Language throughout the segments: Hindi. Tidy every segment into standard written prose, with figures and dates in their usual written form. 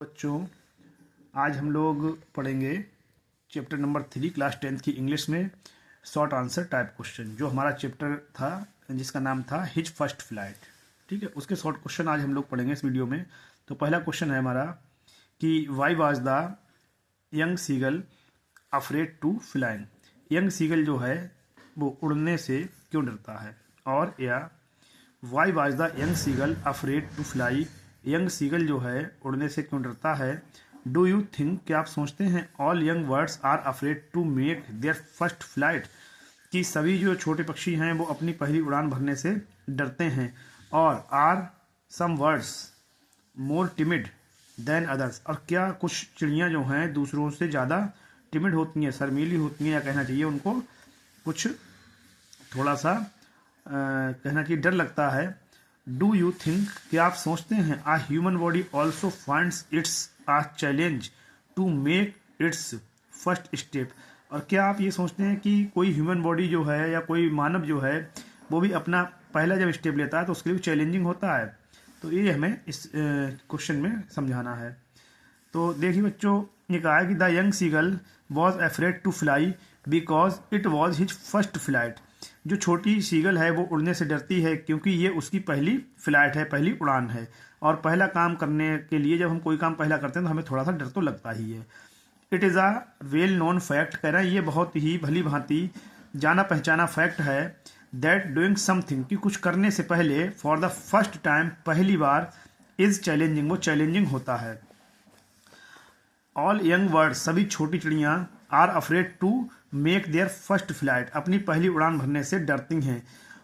बच्चों, आज हम लोग पढ़ेंगे चैप्टर नंबर 3 क्लास 10th की इंग्लिश में शॉर्ट आंसर टाइप क्वेश्चन। जो हमारा चैप्टर था जिसका नाम था हिज फर्स्ट फ्लाइट। ठीक है, उसके शॉर्ट क्वेश्चन आज हम लोग पढ़ेंगे इस वीडियो में। तो पहला क्वेश्चन है हमारा कि why was the young seagull afraid to flying. Young seagull जो है वो उड़ने से क्यों डरता है। और या why was the young seagull afraid to fly. Young seagull जो है उड़ने से क्यों डरता है। डू यू थिंक, क्या आप सोचते हैं, all young birds are afraid to make their first flight, कि सभी जो छोटे पक्षी हैं वो अपनी पहली उड़ान भरने से डरते हैं। और are some birds more timid than others, और क्या कुछ चिड़ियाँ जो हैं दूसरों से ज़्यादा टिमिड होती हैं, शर्मीली होती हैं, या कहना चाहिए उनको कुछ थोड़ा सा कहना चाहिए डर लगता है। डू यू थिंक, क्या आप सोचते हैं, a human body also finds it's a challenge to make its first step, और क्या आप ये सोचते हैं कि कोई ह्यूमन बॉडी जो है या कोई मानव जो है वो भी अपना पहला जब स्टेप लेता है तो उसके लिए चैलेंजिंग होता है। तो ये हमें इस क्वेश्चन में समझाना है। तो देखिए बच्चों, ये कहा है कि the young seagull was afraid to fly because it was his first flight. जो छोटी सीगल है वो उड़ने से डरती है क्योंकि ये उसकी पहली फ्लाइट है, पहली उड़ान है। और पहला काम करने के लिए जब हम कोई काम पहला करते हैं तो हमें थोड़ा सा डर तो लगता ही है। It is a well known fact, कह रहे हैं ये बहुत ही भली भांति जाना पहचाना फैक्ट है, दैट डूइंग समथिंग, कि कुछ करने से पहले फॉर द फर्स्ट टाइम, पहली बार, इज चैलेंजिंग, वो चैलेंजिंग होता है। ऑल यंग बर्ड्स, सभी छोटी चिड़ियाँ, are afraid to make their first flight, अपनी पहली उड़ान भरने से डरती हैं।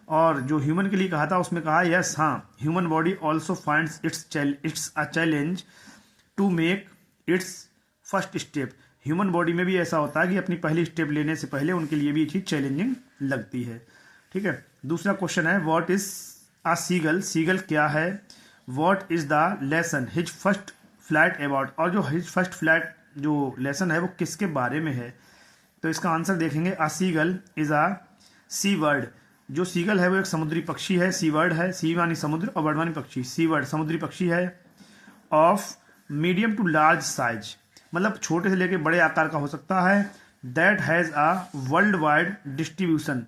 और जो ह्यूमन के लिए कहा था उसमें कहा यस, हाँ, human body also finds it's a challenge to make its first step. Human body में भी ऐसा होता है कि अपनी पहली स्टेप लेने से पहले उनके लिए भी चीज चैलेंजिंग लगती है। ठीक है, दूसरा क्वेश्चन है what is a seagull, seagull क्या है। What is the lesson his first flight about, और जो हिज फर्स्ट फ्लाइट जो लेसन है वो किसके बारे में है। तो इसका आंसर देखेंगे, a seagull is a sea word. जो सीगल है वो एक समुद्री पक्षी है, सी वर्ड है, सी मानी समुद्र और वर्ड मानी पक्षी, सी वर्ड समुद्री पक्षी है। Of medium to large size, मतलब छोटे से लेके बड़े आकार का हो सकता है। That has a world wide distribution,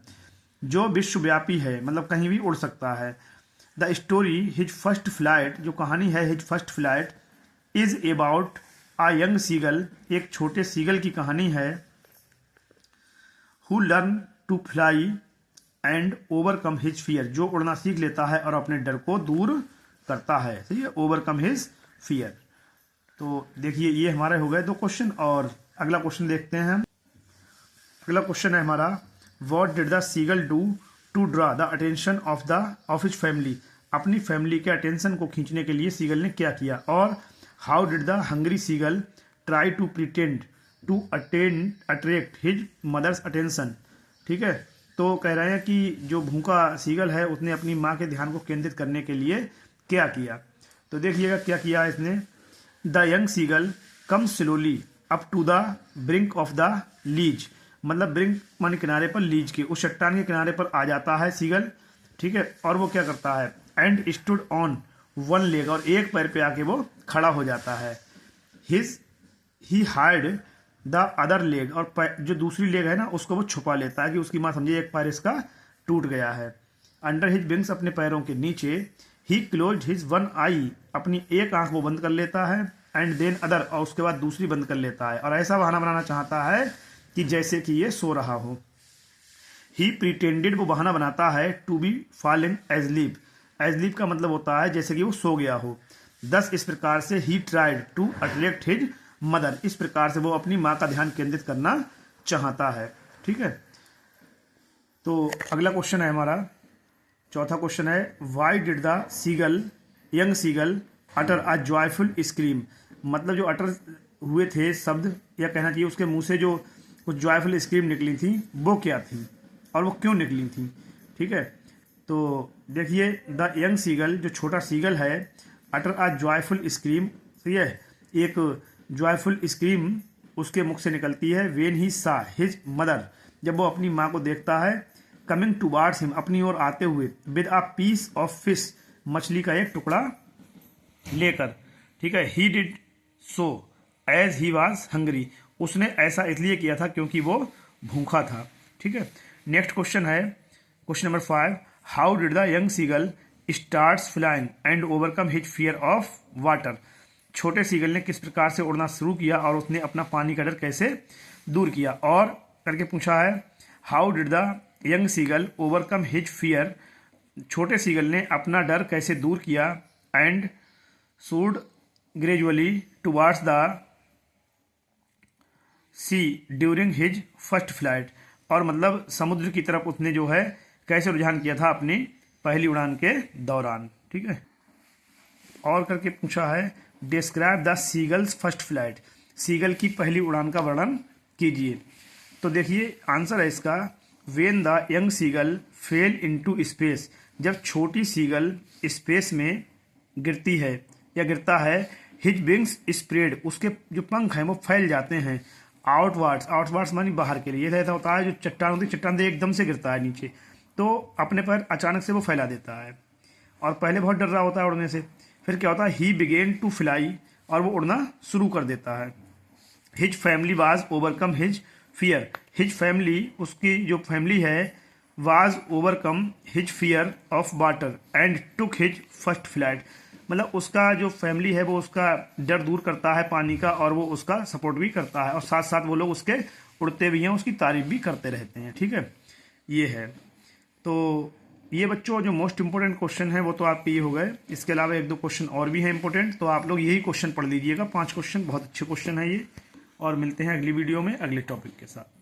जो विश्वव्यापी है, मतलब कहीं भी उड़ सकता है। The story his first flight, जो कहानी है his first flight, is about a young seagull, एक छोटे सीगल की कहानी है, who learn to fly and overcome his fear, जो उड़ना सीख लेता है और अपने डर को दूर करता है। सही है, ओवरकम हिज फियर। तो देखिए ये हमारे हो गए दो क्वेश्चन, और अगला क्वेश्चन देखते हैं हम। अगला क्वेश्चन है हमारा, what did the seagull do to draw the attention of his family, अपनी फैमिली के अटेंशन को खींचने के लिए सीगल ने क्या किया। और how did the hungry seagull try to pretend to attract his mother's attention. ठीक है, तो कह रहे हैं कि जो भूखा सीगल है उसने अपनी माँ के ध्यान को केंद्रित करने के लिए क्या किया। तो देखिएगा क्या किया इसने। The young seagull come slowly up to the brink of the ledge, मतलब ब्रिंक माने किनारे पर, लीज के उस चट्टान के किनारे पर आ जाता है सीगल। ठीक है, और वो क्या करता है, and stood on one leg, और एक पैर पे आके वो खड़ा हो जाता है। ही हाइड द अदर लेग, और जो दूसरी लेग है ना उसको वो छुपा लेता है कि उसकी माँ समझे एक पैर इसका टूट गया है। अंडर हिज विंग्स, अपने पैरों के नीचे। ही क्लोज हिज वन आई, अपनी एक आंख वो बंद कर लेता है। एंड देन अदर, और उसके बाद दूसरी बंद कर लेता है, और ऐसा बहाना बनाना चाहता है कि जैसे कि ये सो रहा हो। ही प्रिटेंडेड, वो बहाना बनाता है, टू बी फॉलिंग एजलीप, एजलीप का मतलब होता है जैसे कि वो सो गया हो। 10 इस प्रकार से ही tried to attract his mother, इस प्रकार से वो अपनी माँ का ध्यान केंद्रित करना चाहता है। ठीक है, तो अगला क्वेश्चन है हमारा, चौथा क्वेश्चन है, why did the seagull young seagull utter a joyful scream, मतलब जो अटर हुए थे शब्द, या कहना चाहिए उसके मुंह से जो कुछ जॉयफुल स्क्रीम निकली थी वो क्या थी और वो क्यों निकली थी। ठीक है, तो देखिए द यंग सीगल, जो छोटा सीगल है, अटर अ जॉयफुल स्क्रीम, सही है, एक जॉयफुल स्क्रीम उसके मुख से निकलती है। वेन ही सा हिज मदर, जब वो अपनी माँ को देखता है, कमिंग टुवार्ड्स हिम, अपनी ओर आते हुए, with a piece of fish, मछली का एक टुकड़ा लेकर। ठीक है, he did so as he was hungry, उसने ऐसा इसलिए किया था क्योंकि वो भूखा था। ठीक है, नेक्स्ट क्वेश्चन है question number 5, how did the young seagull starts flying and overcome his fear of water. छोटे सीगल ने किस प्रकार से उड़ना शुरू किया और उसने अपना पानी का डर कैसे दूर किया। और करके पूछा है how did the young seagull overcome his fear, छोटे सीगल ने अपना डर कैसे दूर किया, and soared gradually towards the sea during his first flight, और मतलब समुद्र की तरफ उसने जो है कैसे रुझान किया था अपनी पहली उड़ान के दौरान। ठीक है, और करके पूछा है describe the seagull's first flight, seagull की पहली उड़ान का वर्णन कीजिए। तो देखिए आंसर है इसका, when the young seagull fell into space, जब छोटी सीगल स्पेस में गिरती है या गिरता है, हिज विंग्स स्प्रेड, उसके जो पंख हैं वो फैल जाते हैं, आउटवर्ड्स, आउटवर्ड्स मानी बाहर के लिए, ऐसा होता है जो चट्टान होती है, चट्टान से एकदम से गिरता है नीचे तो अपने पैर अचानक से वो फैला देता है और पहले बहुत डर रहा होता है उड़ने से, फिर क्या होता है ही बिगेन टू फ्लाई, और वो उड़ना शुरू कर देता है। His family was overcome his fear, his family, उसकी जो फैमिली है, was overcome his fear of water and took his first flight, मतलब उसका जो फैमिली है वो उसका डर दूर करता है पानी का और वो उसका सपोर्ट भी करता है और साथ साथ वो लोग उसके उड़ते भी हैं, उसकी तारीफ भी करते रहते हैं। ठीक है, ये है। तो ये बच्चों जो मोस्ट इंपॉर्टेंट क्वेश्चन है वो तो आपके ये हो गए, इसके अलावा एक दो क्वेश्चन और भी हैं इंपॉर्टेंट, तो आप लोग यही क्वेश्चन पढ़ लीजिएगा, 5 क्वेश्चन बहुत अच्छे क्वेश्चन है ये। और मिलते हैं अगली वीडियो में अगले टॉपिक के साथ।